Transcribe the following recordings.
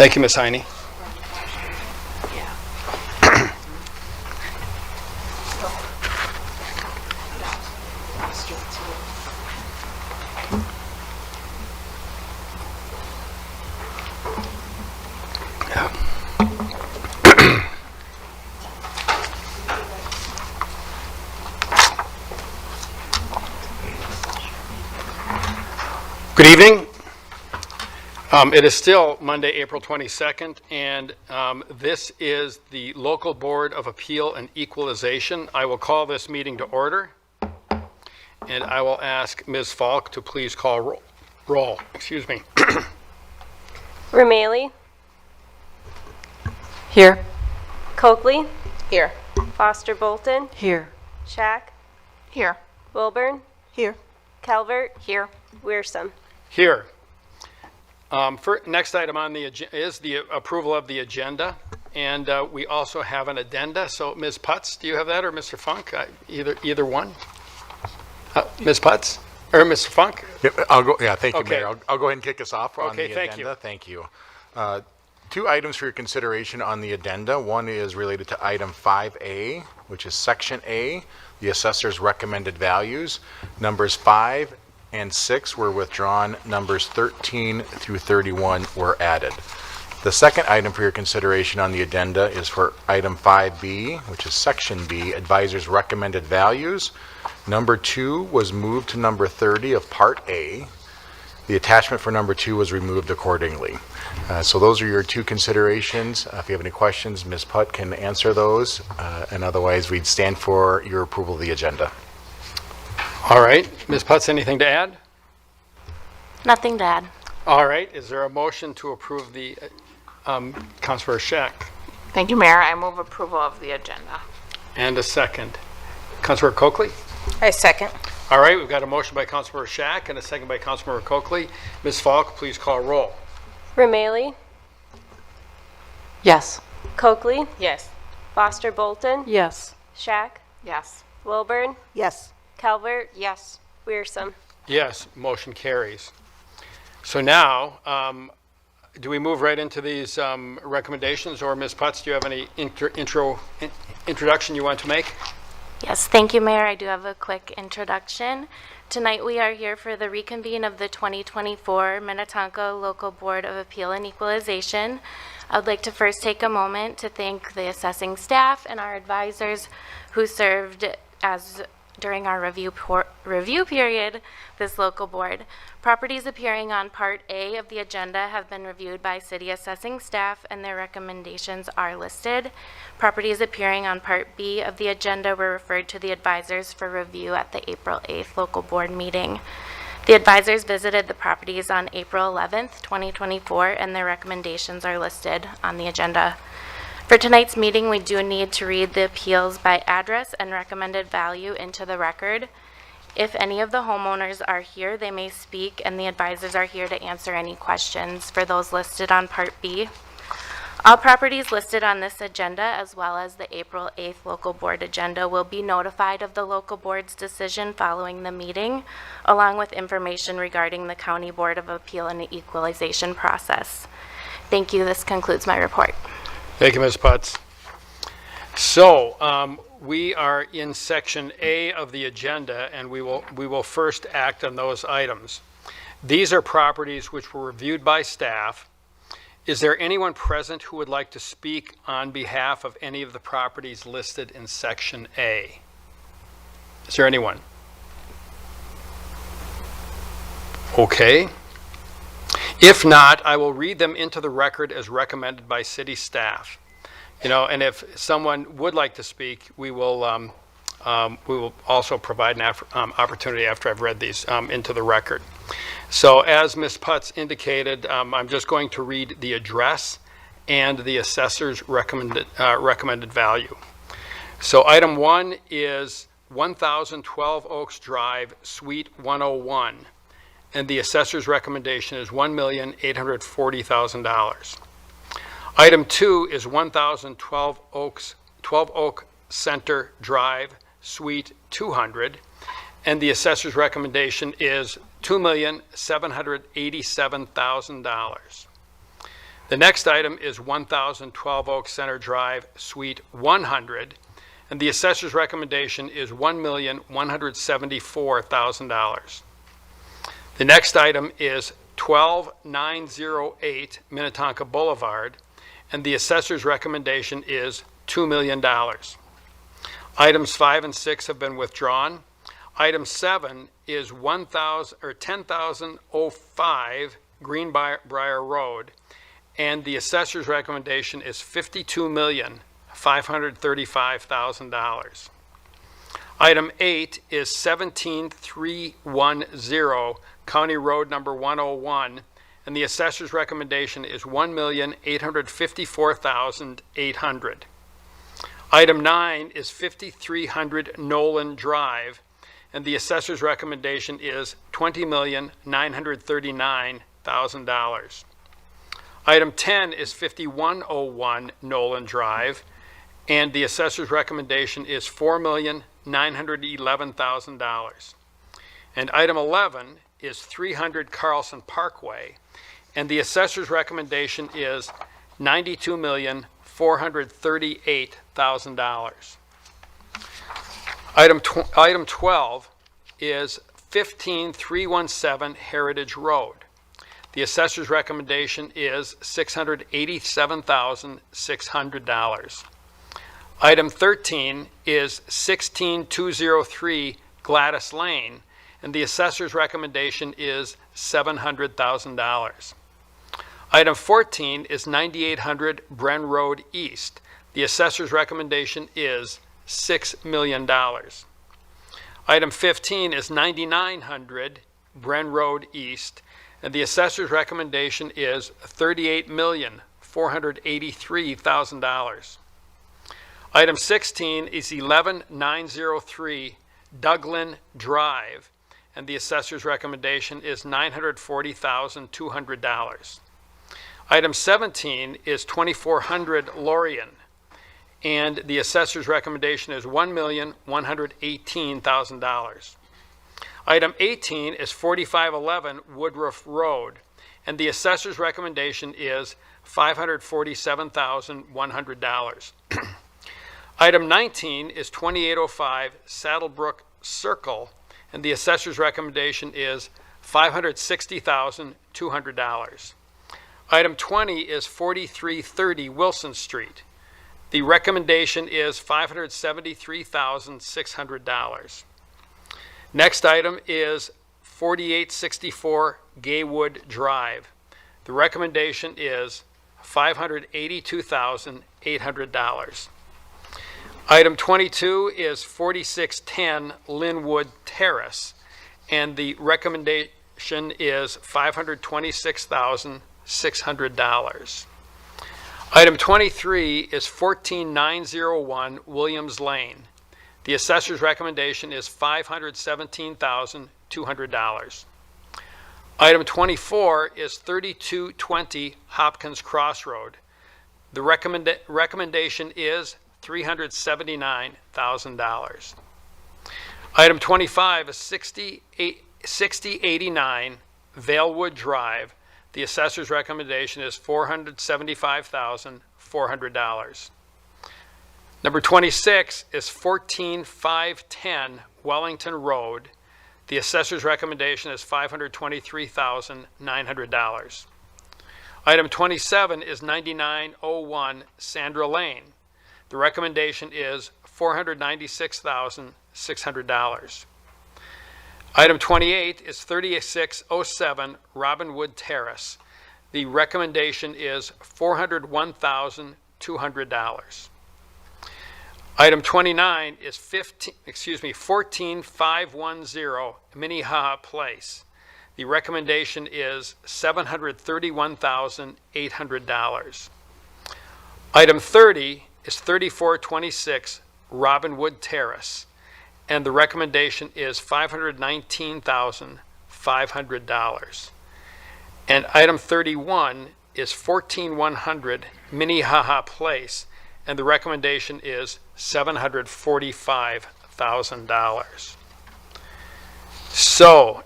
Thank you, Ms. Heine. Good evening. It is still Monday, April 22nd, and this is the Local Board of Appeal and Equalization. I will call this meeting to order, and I will ask Ms. Falk to please call roll. Excuse me. Rameli. Here. Coakley. Here. Foster Bolton. Here. Shack. Here. Wilburn. Here. Calvert. Here. Wearsome. Here. Next item on the agenda is the approval of the agenda, and we also have an addenda. So, Ms. Putz, do you have that, or Mr. Funk? Either one. Ms. Putz or Mr. Funk? Yep, I'll go. Yeah, thank you, Okay. Mayor. I'll go ahead and kick us off on the Okay, thank agenda. you. Thank you. Two items for your consideration on the addenda. One is related to item 5A, which is Section A, the assessor's recommended values. Numbers 5 and 6 were withdrawn. Numbers 13 through 31 were added. The second item for your consideration on the addenda is for item 5B, which is Section B, advisor's recommended values. Number 2 was moved to number 30 of Part A. The attachment for number 2 was removed accordingly. So those are your two considerations. If you have any questions, Ms. Putt can answer those, and otherwise we'd stand for your approval of the agenda. All right. Ms. Putz, anything to add? Nothing to add. All right. Is there a motion to approve the Councilor Shack? Thank you, Mayor. I move approval of the agenda. And a second. Councilor Coakley? I second. All right. We've got a motion by Councilor Shack and a second by Councilor Coakley. Ms. Falk, please call roll. Rameli. Yes. Coakley. Yes. Foster Bolton. Yes. Shack. Yes. Wilburn. Yes. Calvert. Yes. Wearsome. Yes, motion carries. So now, do we move right into these recommendations, or Ms. Putz, do you have any introduction you want to make? Yes, thank you, Mayor. I do have a quick introduction. Tonight we are here for the reconvene of the 2024 Minnetonka Local Board of Appeal and Equalization. I would like to first take a moment to thank the assessing staff and our advisors who served as during our review period, this local board. Properties appearing on Part A of the agenda have been reviewed by city assessing staff and their recommendations are listed. Properties appearing on Part B of the agenda were referred to the advisors for review at the April 8th local board meeting. The advisors visited the properties on April 11th, 2024, and their recommendations are listed on the agenda. For tonight's meeting, we do need to read the appeals by address and recommended value into the record. If any of the homeowners are here, they may speak, and the advisors are here to answer any questions for those listed on Part B. All properties listed on this agenda, as well as the April 8th local board agenda, will be notified of the local board's decision following the meeting, along with information regarding the County Board of Appeal and the Equalization process. Thank you. This concludes my report. Thank you, Ms. Putz. So we are in Section A of the agenda, and we will first act on those items. These are properties which were reviewed by staff. Is there anyone present who would like to speak on behalf of any of the properties listed in Section A? Is there anyone? Okay. If not, I will read them into the record as recommended by city staff. And if someone would like to speak, we will also provide an opportunity after I've read these into the record. So as Ms. Putz indicated, I'm just going to read the address and the assessor's recommended value. So item 1 is 1012 Oaks Drive, Suite 101. And the assessor's recommendation is $1,840,000. Item 2 is 1012 Oak Center Drive, Suite 200, and the assessor's recommendation is $2,787,000. The next item is 1,012 Oak Center Drive, Suite 100, and the assessor's recommendation is $1,174,000. The next item is 12908 Minnetonka Boulevard, and the assessor's recommendation is $2 million. Items 5 and 6 have been withdrawn. Item 7 is 10,005 Greenbrier Road, and the assessor's recommendation is $52,535,000. Item 8 is 17310 County Road number 101, and the assessor's recommendation is $1,854,800. Item 9 is 5300 Nolan Drive, and the assessor's recommendation is $20,939,000. Item 10 is 5101 Nolan Drive, and the assessor's recommendation is $4,911,000. And item 11 is 300 Carlson Parkway, and the assessor's recommendation is $92,438,000. Item 12 is 15317 Heritage Road. The assessor's recommendation is $687,600. Item 13 is 16203 Gladys Lane, and the assessor's recommendation is $700,000. Item 14 is 9800 Bren Road East. The assessor's recommendation is $6 million. Item 15 is 9900 Bren Road East, and the assessor's recommendation is $38,483,000. Item 16 is 11903 Douglin Drive, and the assessor's recommendation is $940,200. Item 17 is 2400 Lorien, and the assessor's recommendation is $1,118,000. Item 18 is 4511 Woodruff Road, and the assessor's recommendation is $547,100. Item 19 is 2805 Saddlebrook Circle, and the assessor's recommendation is $560,200. Item 20 is 4330 Wilson Street. The recommendation is $573,600. Next item is 4864 Gaywood Drive. The recommendation is $582,800. Item 22 is 4610 Linwood Terrace, and the recommendation is $526,600. Item 23 is 14901 Williams Lane. The assessor's recommendation is $517,200. Item 24 is 3220 Hopkins Crossroad. The recommendation is $379,000. Item 25 is 6089 Valewood Drive. The assessor's recommendation is $475,400. Number 26 is 14510 Wellington Road. The assessor's recommendation is $523,900. Item 27 is 9901 Sandra Lane. The recommendation is $496,600. Item 28 is 3607 Robinwood Terrace. The recommendation is $401,200. Item 29 is 14510 Minnehaha Place. The recommendation is $731,800. Item 30 is 3426 Robinwood Terrace, and the recommendation is $519,500. And item 31 is 14100 Minnehaha Place, and the recommendation is $745,000. So,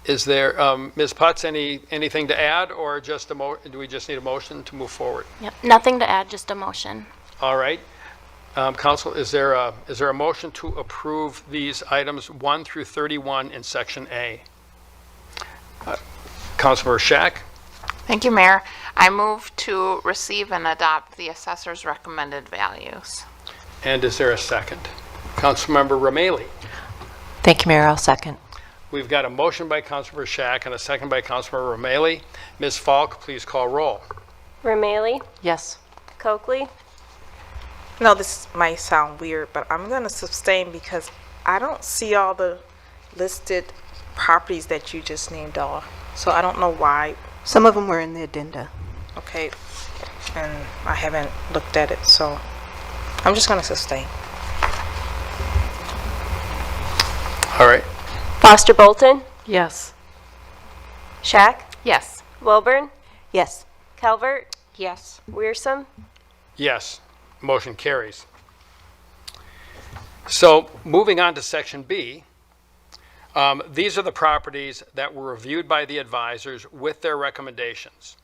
Is there, Ms. Putz, anything to add, or just do we just need a motion to move forward? Yep, nothing to add, just a motion. All right. Council, is there a motion to approve these items 1 through 31 in Section A? Councilmember Shack? Thank you, Mayor. I move to receive and adopt the assessor's recommended values. And is there a second? Councilmember Rameli? Thank you, Mayor. I'll second. We've got a motion by Councilmember Shack and a second by Councilmember Rameli. Ms. Falk, please call roll. Rameli, Yes. Coakley, No, this might sound weird, but I'm going to abstain because I don't see all the listed properties that you just named off. So I don't know why. Some of them were in the addenda. Okay. And I haven't looked at it, so I'm just going to abstain. All right. Foster Bolton, Yes. Shack, Yes. Wilburn, Yes. Calvert, Yes. Wearsome, Yes. Motion carries. So moving on to Section B, these are the properties that were reviewed by the advisors with their recommendations.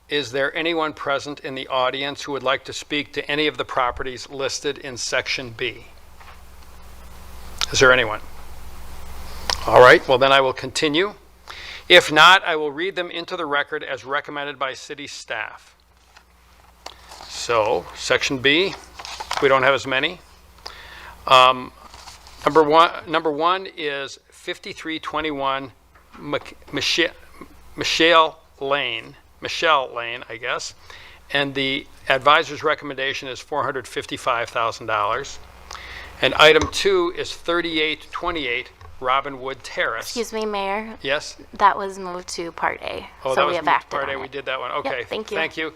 Is there anyone present in the audience who would like to speak to any of the properties listed in Section B? Is there anyone? All right, well then I will continue. If not, I will read them into the record as recommended by city staff. So, Section B, we don't have as many. Number one is 5321 Michelle Lane, I guess, and the advisor's recommendation is $455,000. And item 2 is 3828 Robinwood Terrace. Excuse me, Mayor, Yes? that was moved to Part A. Oh, so that we was have acted part A. on We it. did that one. Okay. thank you. Thank you.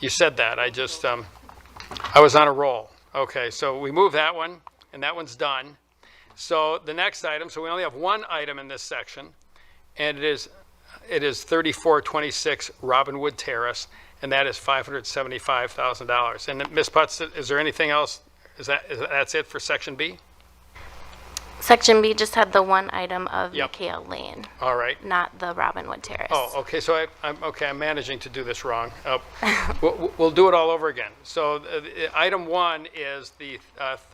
You said that. I just, I was on a roll. Okay, so we moved that one, and that one's done. So the next item, so we only have one item in this section, and it is 3426 Robinwood Terrace, and that is $575,000. And Ms. Putz, is there anything else? That's it for Section B? Section B just had the one item of Yep. McHale Lane, All right. not the Robinwood Terrace. Oh, okay, so I'm managing to do this wrong. We'll do it all over again. So item 1 is the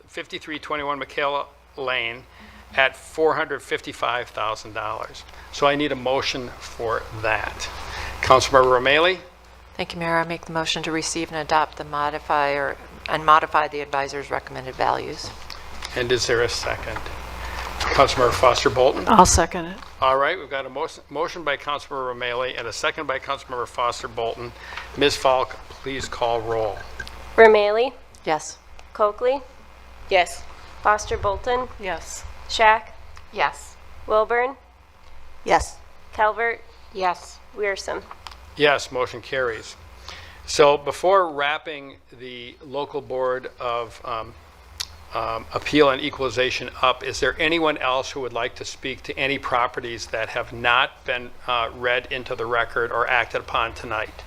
5321 Michaela Lane at $455,000. So I need a motion for that. Councilmember Rameli, Thank you, Mayor. I make the motion to receive and adopt and modify the advisor's recommended values. and is there a second? Councilmember Foster Bolton. I'll second it. All right, we've got a motion by Councilmember Rameli and a second by Councilmember Foster Bolton. Ms. Falk, please call roll. Rameli, Yes. Coakley, Yes. Foster Bolton, Yes. Shack, Yes. Wilburn, Yes. Calvert, Yes. Wearsome. Yes, motion carries. So before wrapping the local board of appeal and equalization up, is there anyone else who would like to speak to any properties that have not been read into the record or acted upon tonight?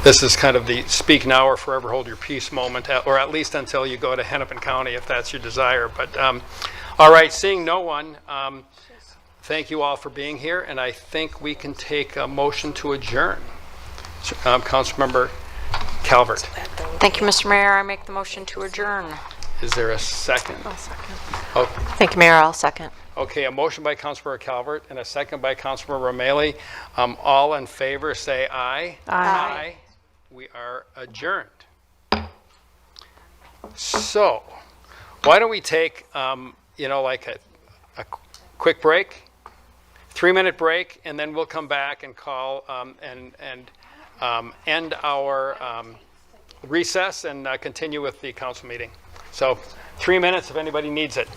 This is kind of the speak now or forever hold your peace moment, or at least until you go to Hennepin County if that's your desire. But all right, seeing no one, thank you all for being here, and I think we can take a motion to adjourn. Councilmember Calvert, Thank you, Mr. Mayor. I make the motion to adjourn. is there a second? I'll second. Oh, Thank you, Mayor. I'll second. okay, a motion by Councilmember Calvert and a second by Councilmember Rameli. All in favor, say aye. Aye. We are adjourned. So, why don't we take, like a quick break, 3-minute break, and then we'll come back and call and end our recess and continue with the council meeting. So 3 minutes if anybody needs it.